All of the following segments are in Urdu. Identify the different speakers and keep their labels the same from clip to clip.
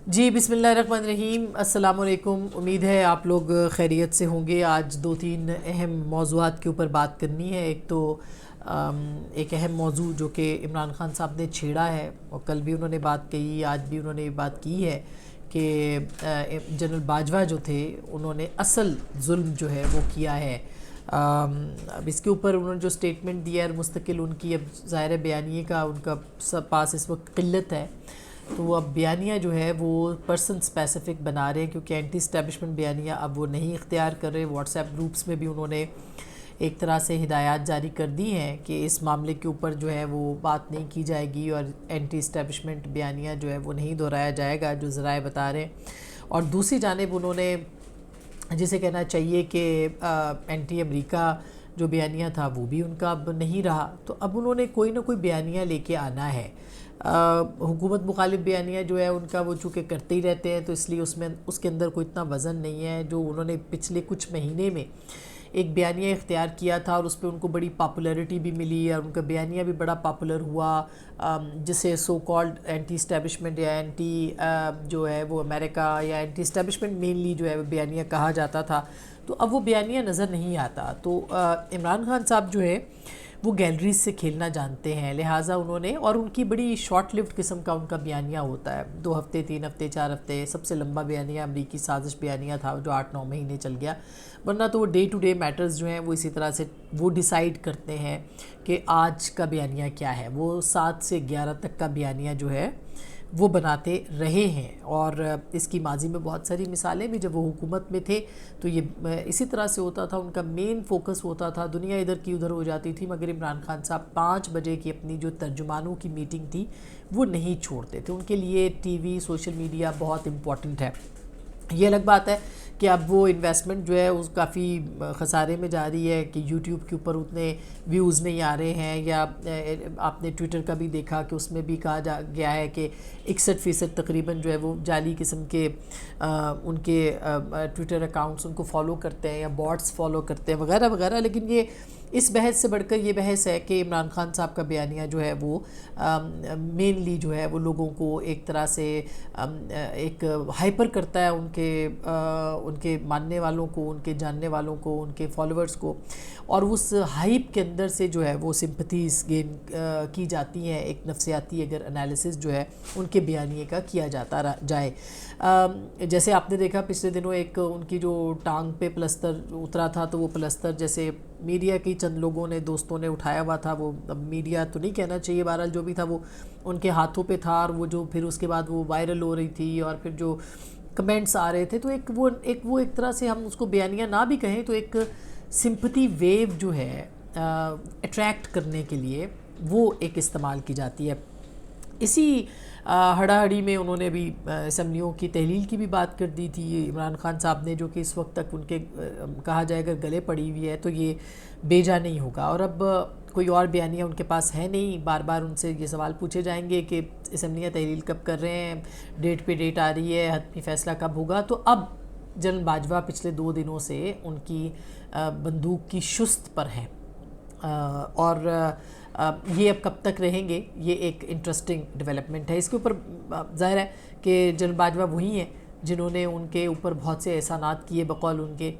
Speaker 1: جی بسم اللہ الرحمن الرحیم، السلام علیکم۔ امید ہے آپ لوگ خیریت سے ہوں گے۔ آج دو تین اہم موضوعات کے اوپر بات کرنی ہے۔ ایک تو ایک اہم موضوع جو کہ عمران خان صاحب نے چھیڑا ہے، اور کل بھی انہوں نے بات کہی، آج بھی انہوں نے بات کی ہے کہ جنرل باجوہ جو تھے انہوں نے اصل ظلم جو ہے وہ کیا ہے۔ اب اس کے اوپر انہوں نے جو سٹیٹمنٹ دیا ہے مستقل ان کی، اب ظاہر بیانیے کا ان کا پاس اس وقت قلت ہے، تو وہ اب بیانیہ جو ہے وہ پرسن اسپیسیفک بنا رہے ہیں، کیونکہ اینٹی اسٹیبلشمنٹ بیانیہ اب وہ نہیں اختیار کر رہے۔ واٹس ایپ گروپس میں بھی انہوں نے ایک طرح سے ہدایات جاری کر دی ہیں کہ اس معاملے کے اوپر جو ہے وہ بات نہیں کی جائے گی، اور اینٹی اسٹیبلشمنٹ بیانیہ جو ہے وہ نہیں دہرایا جائے گا، جو ذرائع بتا رہے ہیں۔ اور دوسری جانب انہوں نے جسے کہنا چاہیے کہ اینٹی امریکہ جو بیانیہ تھا وہ بھی ان کا اب نہیں رہا، تو اب انہوں نے کوئی نہ کوئی بیانیہ لے کے آنا ہے۔ حکومت مخالف بیانیہ جو ہے ان کا وہ چونکہ کرتے ہی رہتے ہیں، تو اس لیے اس کے اندر کوئی اتنا وزن نہیں ہے۔ جو انہوں نے پچھلے کچھ مہینے میں ایک بیانیہ اختیار کیا تھا، اور اس پہ ان کو بڑی پاپولیرٹی بھی ملی، اور ان کا بیانیہ بھی بڑا پاپولر ہوا، جسے سو کالڈ اینٹی اسٹیبلشمنٹ یا اینٹی جو ہے وہ امریکہ یا اینٹی اسٹیبلشمنٹ مینلی جو ہے بیانیہ کہا جاتا تھا، تو اب وہ بیانیہ نظر نہیں آتا۔ تو عمران خان صاحب جو ہے وہ گیلریز سے کھیلنا جانتے ہیں، لہٰذا انہوں نے، اور ان کی بڑی شارٹ لیوڈ قسم کا ان کا بیانیہ ہوتا ہے، 2 ہفتے 3 ہفتے 4 ہفتے، سب سے لمبا بیانیہ امریکی سازش بیانیہ تھا جو 8-9 مہینے چل گیا، ورنہ تو وہ ڈے ٹو ڈے میٹرز جو ہیں وہ اسی طرح سے وہ ڈیسائیڈ کرتے ہیں کہ آج کا بیانیہ کیا ہے۔ وہ 7 سے 11 تک کا بیانیہ جو ہے وہ بناتے رہے ہیں، اور اس کی ماضی میں بہت ساری مثالیں بھی، جب وہ حکومت میں تھے تو یہ اسی طرح سے ہوتا تھا، ان کا مین فوکس ہوتا تھا، دنیا ادھر کی ادھر ہو جاتی تھی، مگر عمران خان صاحب 5 بجے کی اپنی جو ترجمانوں کی میٹنگ تھی وہ نہیں چھوڑتے تھے۔ ان کے لیے ٹی وی سوشل میڈیا بہت امپورٹنٹ ہے۔ یہ الگ بات ہے کہ اب وہ انویسٹمنٹ جو ہے اس کافی خسارے میں جا رہی ہے، کہ یوٹیوب کے اوپر اتنے ویوز نہیں آ رہے ہیں، یا آپ نے ٹویٹر کا بھی دیکھا کہ اس میں بھی کہا گیا ہے کہ 61% تقریباً جو ہے وہ جعلی قسم کے ان کے ٹویٹر اکاؤنٹس ان کو فالو کرتے ہیں، یا باٹس فالو کرتے ہیں وغیرہ وغیرہ۔ لیکن یہ اس بحث سے بڑھ کر یہ بحث ہے کہ عمران خان صاحب کا بیانیہ جو ہے وہ مینلی جو ہے وہ لوگوں کو ایک طرح سے ایک ہائپر کرتا ہے، ان کے ماننے والوں کو، ان کے جاننے والوں کو، ان کے فالوورز کو، اور اس ہائپ کے اندر سے جو ہے وہ سمپتھیز گین کی جاتی ہیں۔ ایک نفسیاتی اگر انالیسس جو ہے ان کے بیانیے کا کیا جاتا جائے، جیسے آپ نے دیکھا پچھلے دنوں ایک ان کی جو ٹانگ پہ پلستر اترا تھا، تو وہ پلستر جیسے میڈیا کی چند لوگوں نے، دوستوں نے اٹھایا ہوا تھا، وہ اب میڈیا تو نہیں کہنا چاہیے، بہرحال جو بھی تھا وہ ان کے ہاتھوں پہ تھا، اور وہ جو پھر اس کے بعد وہ وائرل ہو رہی تھی، اور پھر جو کمنٹس آ رہے تھے، تو ایک طرح سے ہم اس کو بیانیہ نہ بھی کہیں تو ایک سمپتھی ویو جو ہے اٹریکٹ کرنے کے لیے وہ ایک استعمال کی جاتی ہے۔ اسی ہڑا ہڑی میں انہوں نے بھی اسمبلیوں کی تحلیل کی بھی بات کر دی تھی عمران خان صاحب نے، جو کہ اس وقت تک ان کے کہا جائے اگر گلے پڑی ہوئی ہے تو یہ بیجا نہیں ہوگا، اور اب کوئی اور بیانیہ ان کے پاس ہے نہیں۔ بار بار ان سے یہ سوال پوچھے جائیں گے کہ اسمبلیاں تحلیل کب کر رہے ہیں، ڈیٹ پہ ڈیٹ آ رہی ہے، حتمی فیصلہ کب ہوگا۔ تو اب جنرل باجوہ پچھلے 2 دنوں سے ان کی بندوق کی شست پر ہیں، اور یہ اب کب تک رہیں گے، یہ ایک انٹرسٹنگ ڈیولپمنٹ ہے۔ اس کے اوپر ظاہر ہے کہ جنرل باجوہ وہی ہیں جنہوں نے ان کے اوپر بہت سے احسانات کیے، بقول ان کے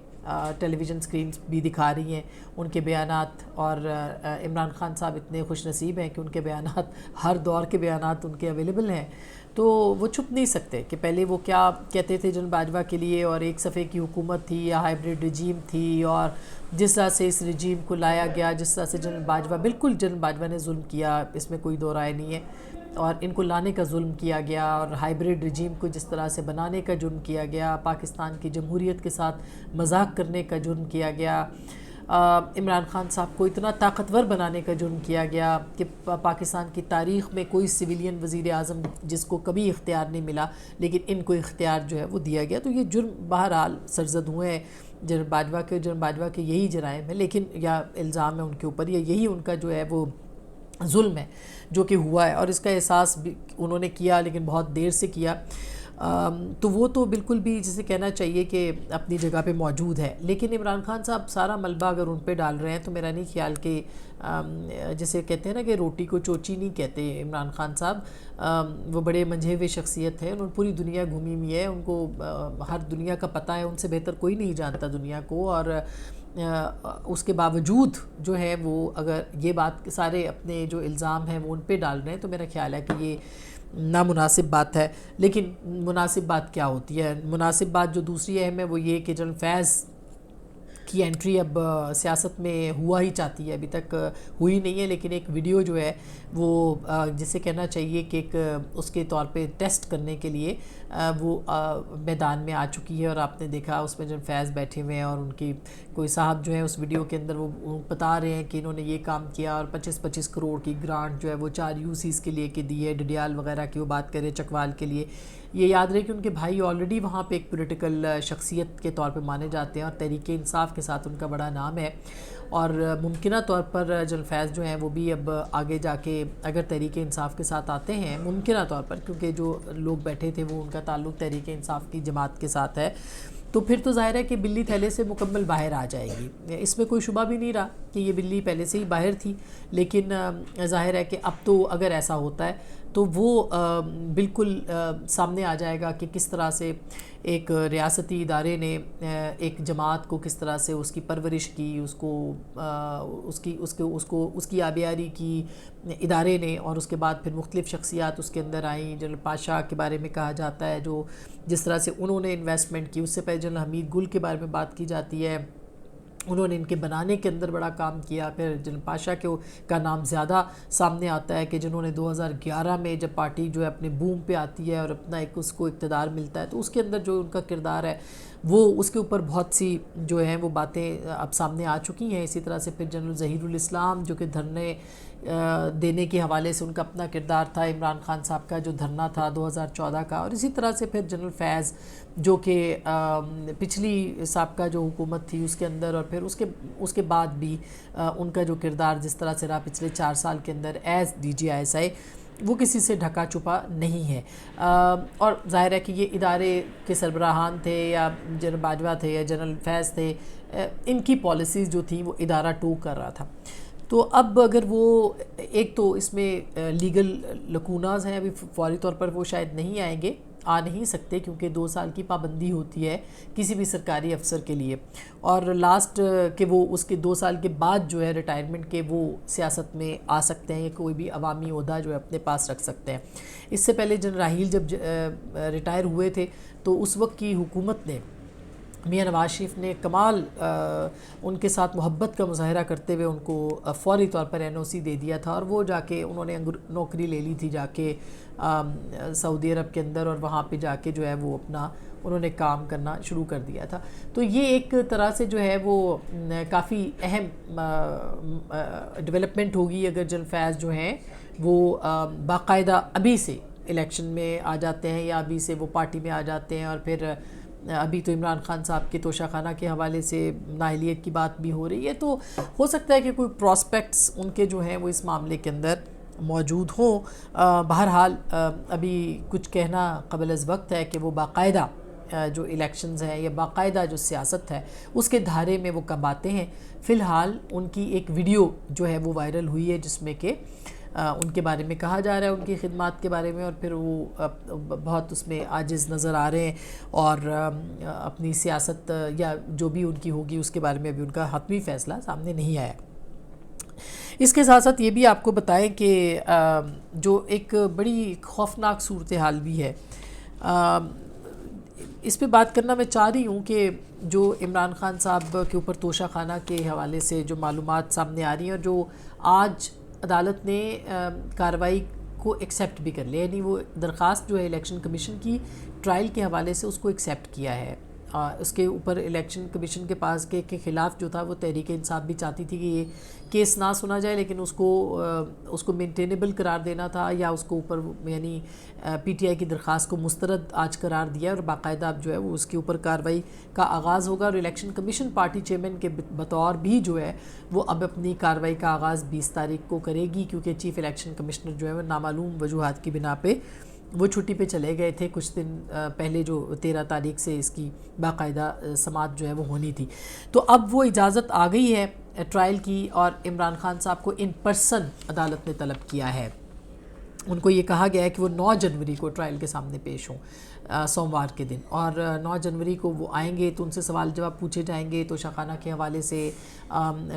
Speaker 1: ٹیلی ویژن سکرینز بھی دکھا رہی ہیں ان کے بیانات، اور عمران خان صاحب اتنے خوش نصیب ہیں کہ ان کے بیانات، ہر دور کے بیانات ان کے اویلیبل ہیں، تو وہ چھپ نہیں سکتے کہ پہلے وہ کیا کہتے تھے جنرل باجوہ کے لیے، اور ایک صفحے کی حکومت تھی یا ہائیبریڈ رجیم تھی، اور جس طرح سے اس رجیم کو لایا گیا، جس طرح سے جنرل باجوہ، بالکل جنرل باجوہ نے ظلم کیا، اس میں کوئی دو رائے نہیں ہے، اور ان کو لانے کا ظلم کیا گیا، اور ہائیبریڈ رجیم کو جس طرح سے بنانے کا جرم کیا گیا، پاکستان کی جمہوریت کے ساتھ مذاق کرنے کا جرم کیا گیا، عمران خان صاحب کو اتنا طاقتور بنانے کا جرم کیا گیا کہ پاکستان کی تاریخ میں کوئی سویلین وزیر اعظم جس کو کبھی اختیار نہیں ملا، لیکن ان کو اختیار جو ہے وہ دیا گیا۔ تو یہ جرم بہرحال سرزد ہوئے ہیں جنرل باجوہ کے یہی جرائم ہیں، لیکن یا الزام ہے ان کے اوپر، یا یہی ان کا جو ہے وہ ظلم ہے جو کہ ہوا ہے، اور اس کا احساس بھی انہوں نے کیا، لیکن بہت دیر سے کیا۔ تو وہ تو بالکل بھی جسے کہنا چاہیے کہ اپنی جگہ پہ موجود ہے، لیکن عمران خان صاحب سارا ملبہ اگر ان پہ ڈال رہے ہیں تو میرا نہیں خیال کہ جسے کہتے ہیں نا کہ روٹی کو چوچی نہیں کہتے عمران خان صاحب، وہ بڑے منجھے ہوئے شخصیت ہیں، انہوں نے پوری دنیا گھومی ہوئی ہے، ان کو ہر دنیا کا پتہ ہے، ان سے بہتر کوئی نہیں جانتا دنیا کو، اور اس کے باوجود جو ہے وہ اگر یہ بات سارے اپنے جو الزام ہیں وہ ان پہ ڈال رہے ہیں تو میرا خیال ہے کہ یہ نامناسب بات ہے۔ لیکن مناسب بات کیا ہوتی ہے؟ مناسب بات جو دوسری اہم ہے وہ یہ کہ جنرل فیض کی انٹری اب سیاست میں ہوا ہی چاہتی ہے، ابھی تک ہوئی نہیں ہے، لیکن ایک ویڈیو جو ہے وہ جسے کہنا چاہیے کہ ایک اس کے طور پہ ٹیسٹ کرنے کے لیے وہ میدان میں آ چکی ہے، اور آپ نے دیکھا اس میں جب فیض بیٹھے ہوئے ہیں اور ان کی کوئی صاحب جو ہے اس ویڈیو کے اندر وہ بتا رہے ہیں کہ انہوں نے یہ کام کیا اور 25 کروڑ کی گرانٹ جو ہے وہ 4 یوسیز کے لیے کہ دی ہے، ڈڈیال وغیرہ کی وہ بات کرے، چکوال کے لیے۔ یہ یاد رہے کہ ان کے بھائی آلریڈی وہاں پہ ایک پولیٹیکل شخصیت کے طور پہ مانے جاتے ہیں اور تحریک انصاف کے ساتھ ان کا بڑا نام ہے، اور ممکنہ طور پر جنرل فیض جو ہیں وہ بھی اب آگے جا کے اگر تحریک انصاف کے ساتھ آتے ہیں ممکنہ طور پر، کیونکہ جو لوگ بیٹھے تھے وہ ان کا تعلق تحریک انصاف کی جماعت کے ساتھ ہے، تو پھر تو ظاہر ہے کہ بلی تھیلے سے مکمل باہر آ جائے گی، اس میں کوئی شبہ بھی نہیں رہا کہ یہ بلی پہلے سے ہی باہر تھی۔ لیکن ظاہر ہے کہ اب تو اگر ایسا ہوتا ہے تو وہ بالکل سامنے آ جائے گا کہ کس طرح سے ایک ریاستی ادارے نے ایک جماعت کو کس طرح سے اس کی پرورش کی، اس کو اس کی آبیاری کی ادارے نے، اور اس کے بعد پھر مختلف شخصیات اس کے اندر آئیں۔ جنرل پاشا کے بارے میں کہا جاتا ہے جو جس طرح سے انہوں نے انویسٹمنٹ کی، اس سے پہلے جنرل حمید گل کے بارے میں بات کی جاتی ہے، انہوں نے ان کے بنانے کے اندر بڑا کام کیا۔ پھر جنرل پاشا کا نام زیادہ سامنے آتا ہے کہ جنہوں نے 2011 میں جب پارٹی جو ہے اپنے بوم پہ آتی ہے اور اپنا ایک اس کو اقتدار ملتا ہے تو اس کے اندر جو ان کا کردار ہے وہ اس کے اوپر بہت سی جو ہیں وہ باتیں اب سامنے آ چکی ہیں۔ اسی طرح سے پھر جنرل ظہیر الاسلام جو کہ دھرنے دینے کے حوالے سے ان کا اپنا کردار تھا، عمران خان صاحب کا جو دھرنا تھا 2014 کا، اور اسی طرح سے پھر جنرل فیض جو کہ پچھلی سابقہ جو حکومت تھی اس کے اندر، اور پھر اس کے بعد بھی ان کا جو کردار جس طرح سے رہا پچھلے 4 سال کے اندر ایز DGISI، وہ کسی سے ڈھکا چھپا نہیں ہے۔ اور ظاہر ہے کہ یہ ادارے کے سربراہان تھے یا جنرل باجوہ تھے یا جنرل فیض تھے، ان کی پالیسیز جو تھیں وہ ادارہ ٹو کر رہا تھا۔ تو اب اگر وہ ایک تو اس میں لیگل لکوناز ہیں، ابھی فوری طور پر وہ شاید نہیں آئیں گے، آ نہیں سکتے کیونکہ 2 سال کی پابندی ہوتی ہے کسی بھی سرکاری افسر کے لیے، اور لاسٹ کہ وہ اس کے 2 سال کے بعد جو ہے ریٹائرمنٹ کے وہ سیاست میں آ سکتے ہیں یا کوئی بھی عوامی عہدہ جو ہے اپنے پاس رکھ سکتے ہیں۔ اس سے پہلے جنرل راحیل جب ریٹائر ہوئے تھے تو اس وقت کی حکومت نے، میاں نواز شریف نے کمال ان کے ساتھ محبت کا مظاہرہ کرتے ہوئے ان کو فوری طور پر NOC دے دیا تھا، اور وہ جا کے انہوں نے نوکری لے لی تھی جا کے سعودی عرب کے اندر، اور وہاں پہ جا کے جو ہے وہ اپنا انہوں نے کام کرنا شروع کر دیا تھا۔ تو یہ ایک طرح سے جو ہے وہ کافی اہم ڈیولپمنٹ ہوگی اگر جنرل فیض جو ہیں وہ باقاعدہ ابھی سے الیکشن میں آ جاتے ہیں یا ابھی سے وہ پارٹی میں آ جاتے ہیں، اور پھر ابھی تو عمران خان صاحب کے توشہ خانہ کے حوالے سے نااہلیت کی بات بھی ہو رہی ہے، تو ہو سکتا ہے کہ کوئی پراسپیکٹس ان کے جو ہیں وہ اس معاملے کے اندر موجود ہوں۔ بہرحال ابھی کچھ کہنا قبل از وقت ہے کہ وہ باقاعدہ جو الیکشنز ہیں یا باقاعدہ جو سیاست ہے اس کے دھارے میں وہ کب آتے ہیں۔ فی الحال ان کی ایک ویڈیو جو ہے وہ وائرل ہوئی ہے جس میں کہ ان کے بارے میں کہا جا رہا ہے، ان کی خدمات کے بارے میں، اور پھر وہ بہت اس میں عاجز نظر آ رہے ہیں، اور اپنی سیاست یا جو بھی ان کی ہوگی اس کے بارے میں ابھی ان کا حتمی فیصلہ سامنے نہیں آیا۔ اس کے ساتھ ساتھ یہ بھی آپ کو بتائیں کہ جو ایک بڑی خوفناک صورتحال بھی ہے، اس پہ بات کرنا میں چاہ رہی ہوں کہ جو عمران خان صاحب کے اوپر توشہ خانہ کے حوالے سے جو معلومات سامنے آ رہی ہیں، اور جو آج عدالت نے کارروائی کو ایکسیپٹ بھی کر لیا، یعنی وہ درخواست جو ہے الیکشن کمیشن کی ٹرائل کے حوالے سے اس کو ایکسیپٹ کیا ہے۔ اس کے اوپر الیکشن کمیشن کے پاس کے خلاف جو تھا وہ تحریک انصاف بھی چاہتی تھی کہ یہ کیس نہ سنا جائے، لیکن اس کو مینٹینیبل قرار دینا تھا، یا اس کو اوپر یعنی PTI کی درخواست کو مسترد آج قرار دیا، اور باقاعدہ اب جو ہے وہ اس کے اوپر کارروائی کا آغاز ہوگا، اور الیکشن کمیشن پارٹی چیئرمین کے بطور بھی جو ہے وہ اب اپنی کارروائی کا آغاز 20 تاریخ کو کرے گی، کیونکہ چیف الیکشن کمشنر جو ہے وہ نامعلوم وجوہات کی بنا پہ وہ چھٹی پہ چلے گئے تھے کچھ دن پہلے، جو 13 تاریخ سے اس کی باقاعدہ سماعت جو ہے وہ ہونی تھی. تو اب وہ اجازت آ گئی ہے ٹرائل کی، اور عمران خان صاحب کو ان پرسن عدالت نے طلب کیا ہے. ان کو یہ کہا گیا ہے کہ وہ 9 جنوری کو ٹرائل کے سامنے پیش ہوں، سوموار کے دن، اور 9 جنوری کو وہ آئیں گے تو ان سے سوال جواب پوچھے جائیں گے توشہ خانہ کے حوالے سے،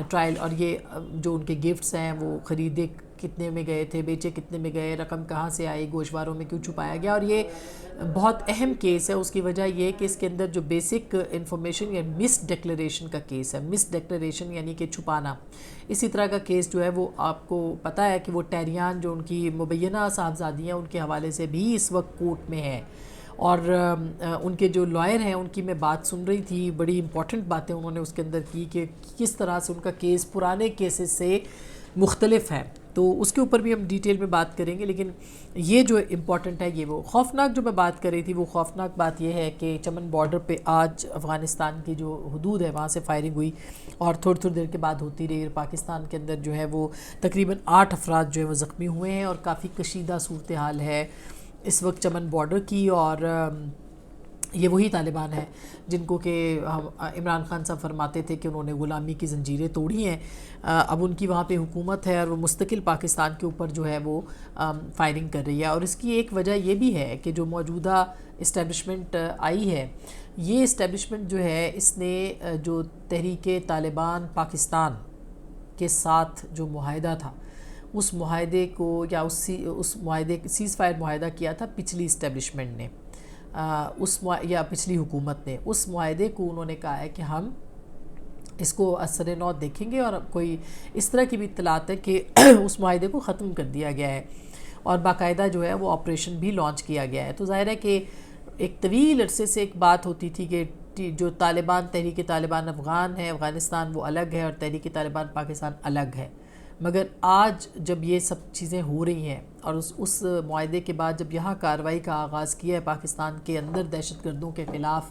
Speaker 1: ٹرائل، اور یہ جو ان کے گفٹس ہیں وہ خریدے کتنے میں گئے تھے، بیچے کتنے میں گئے، رقم کہاں سے آئی، گوشواروں میں کیوں چھپایا گیا. اور یہ بہت اہم کیس ہے. اس کی وجہ یہ ہے کہ اس کے اندر جو بیسک انفارمیشن یا مس ڈیکلریشن کا کیس ہے. مس ڈیکلریشن یعنی کہ چھپانا. اسی طرح کا کیس جو ہے وہ آپ کو پتہ ہے کہ وہ ٹیریان جو ان کی مبینہ صاحبزادی ہیں ان کے حوالے سے بھی اس وقت کورٹ میں ہے. اور ان کے جو لائر ہیں ان کی میں بات سن رہی تھی، بڑی امپورٹنٹ باتیں انہوں نے اس کے اندر کی کہ کس طرح سے ان کا کیس پرانے کیسز سے مختلف ہے. تو اس کے اوپر بھی ہم ڈیٹیل میں بات کریں گے. لیکن یہ جو امپورٹنٹ ہے، یہ وہ خوفناک جو میں بات کر رہی تھی، وہ خوفناک بات یہ ہے کہ چمن بارڈر پہ آج افغانستان کی جو حدود ہے وہاں سے فائرنگ ہوئی، اور تھوڑی دیر کے بعد ہوتی رہی. پاکستان کے اندر جو ہے وہ تقریباً 8 افراد جو ہیں وہ زخمی ہوئے ہیں، اور کافی کشیدہ صورتحال ہے اس وقت چمن بارڈر کی. اور یہ وہی طالبان ہیں جن کو کہ عمران خان صاحب فرماتے تھے کہ انہوں نے غلامی کی زنجیریں توڑی ہیں. اب ان کی وہاں پہ حکومت ہے اور وہ مستقل پاکستان کے اوپر جو ہے وہ فائرنگ کر رہی ہے. اور اس کی ایک وجہ یہ بھی ہے کہ جو موجودہ اسٹیبلشمنٹ آئی ہے، یہ اسٹیبلشمنٹ جو ہے اس نے جو تحریک طالبان پاکستان کے ساتھ جو معاہدہ تھا، اس معاہدے کو یا اس معاہدے سیز فائر معاہدہ کیا تھا پچھلی اسٹیبلشمنٹ نے، یا پچھلی حکومت نے. اس معاہدے کو انہوں نے کہا ہے کہ ہم اس کو اثر نو دیکھیں گے، اور کوئی اس طرح کی بھی اطلاعات ہے کہ اس معاہدے کو ختم کر دیا گیا ہے اور باقاعدہ جو ہے وہ آپریشن بھی لانچ کیا گیا ہے. تو ظاہر ہے کہ ایک طویل عرصے سے ایک بات ہوتی تھی کہ جو طالبان، تحریک طالبان افغان ہے، افغانستان وہ الگ ہے، اور تحریک طالبان پاکستان الگ ہے. مگر آج جب یہ سب چیزیں ہو رہی ہیں، اور اس معاہدے کے بعد جب یہاں کارروائی کا آغاز کیا ہے پاکستان کے اندر دہشت گردوں کے خلاف،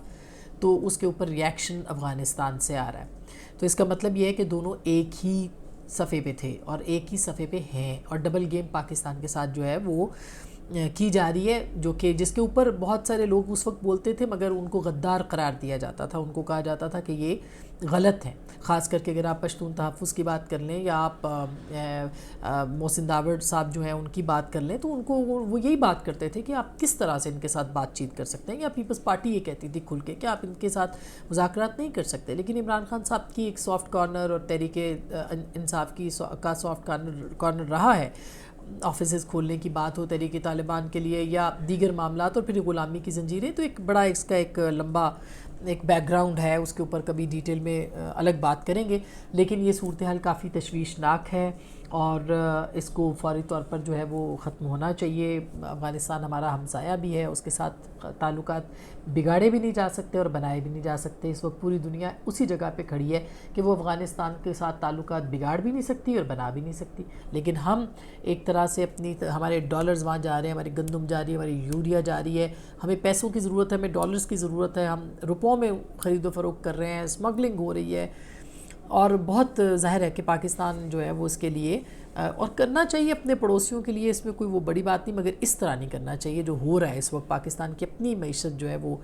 Speaker 1: تو اس کے اوپر ریاکشن افغانستان سے آ رہا ہے. تو اس کا مطلب یہ ہے کہ دونوں ایک ہی صفحے پہ تھے اور ایک ہی صفحے پہ ہیں، اور ڈبل گیم پاکستان کے ساتھ جو ہے وہ کی جا رہی ہے، جو کہ جس کے اوپر بہت سارے لوگ اس وقت بولتے تھے مگر ان کو غدار قرار دیا جاتا تھا. ان کو کہا جاتا تھا کہ یہ غلط ہے. خاص کر کے اگر آپ پشتون تحفظ کی بات کر لیں، یا آپ محسن داوڑ صاحب جو ہیں ان کی بات کر لیں، تو ان کو وہ یہی بات کرتے تھے کہ آپ کس طرح سے ان کے ساتھ بات چیت کر سکتے ہیں. یا پیپلز پارٹی یہ کہتی تھی کھل کے کہ آپ ان کے ساتھ مذاکرات نہیں کر سکتے. لیکن عمران خان صاحب کی ایک سافٹ کارنر اور تحریک انصاف کا سافٹ کارنر رہا ہے. آفیسز کھولنے کی بات ہو تحریک طالبان کے لیے یا دیگر معاملات، اور پھر غلامی کی زنجیریں، تو ایک بڑا اس کا ایک لمبا ایک بیک گراؤنڈ ہے. اس کے اوپر کبھی ڈیٹیل میں الگ بات کریں گے. لیکن یہ صورتحال کافی تشویشناک ہے، اور اس کو فوری طور پر جو ہے وہ ختم ہونا چاہیے. افغانستان ہمارا ہمسایہ بھی ہے، اس کے ساتھ تعلقات بگاڑے بھی نہیں جا سکتے اور بنائے بھی نہیں جا سکتے. اس وقت پوری دنیا اسی جگہ پہ کھڑی ہے کہ وہ افغانستان کے ساتھ تعلقات بگاڑ بھی نہیں سکتی اور بنا بھی نہیں سکتی. لیکن ہم ایک طرح سے ہمارے ڈالرز وہاں جا رہے ہیں، ہماری گندم جا رہی ہے، ہماری یوریا جا رہی ہے، ہمیں پیسوں کی ضرورت ہے، ہمیں ڈالرز کی ضرورت ہے، ہم روپوں میں خرید و فروخت کر رہے ہیں، اسمگلنگ ہو رہی ہے. اور بہت ظاہر ہے کہ پاکستان جو ہے وہ اس کے لیے، اور کرنا چاہیے اپنے پڑوسیوں کے لیے، اس میں کوئی وہ بڑی بات نہیں، مگر اس طرح نہیں کرنا چاہیے جو ہو رہا ہے اس وقت. پاکستان کی اپنی معیشت جو ہے وہ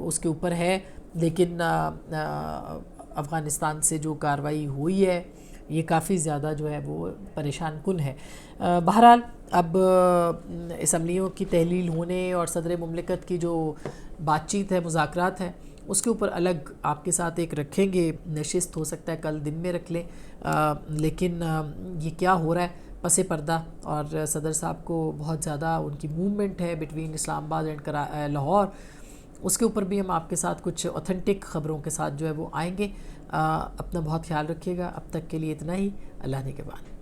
Speaker 1: اس کے اوپر ہے. لیکن افغانستان سے جو کارروائی ہوئی ہے یہ کافی زیادہ جو ہے وہ پریشان کن ہے. بہرحال اب اسمبلیوں کی تحلیل ہونے اور صدر مملکت کی جو بات چیت ہے، مذاکرات ہیں، اس کے اوپر الگ آپ کے ساتھ ایک رکھیں گے نشست. ہو سکتا ہے کل دن میں رکھ لیں. لیکن یہ کیا ہو رہا ہے پس پردہ، اور صدر صاحب کو بہت زیادہ ان کی موومنٹ ہے بٹوین اسلام آباد اینڈ لاہور، اس کے اوپر بھی ہم آپ کے ساتھ کچھ اوتھنٹک خبروں کے ساتھ جو ہے وہ آئیں گے. اپنا بہت خیال رکھیے گا. اب تک کے لیے اتنا ہی. اللہ نگہبان.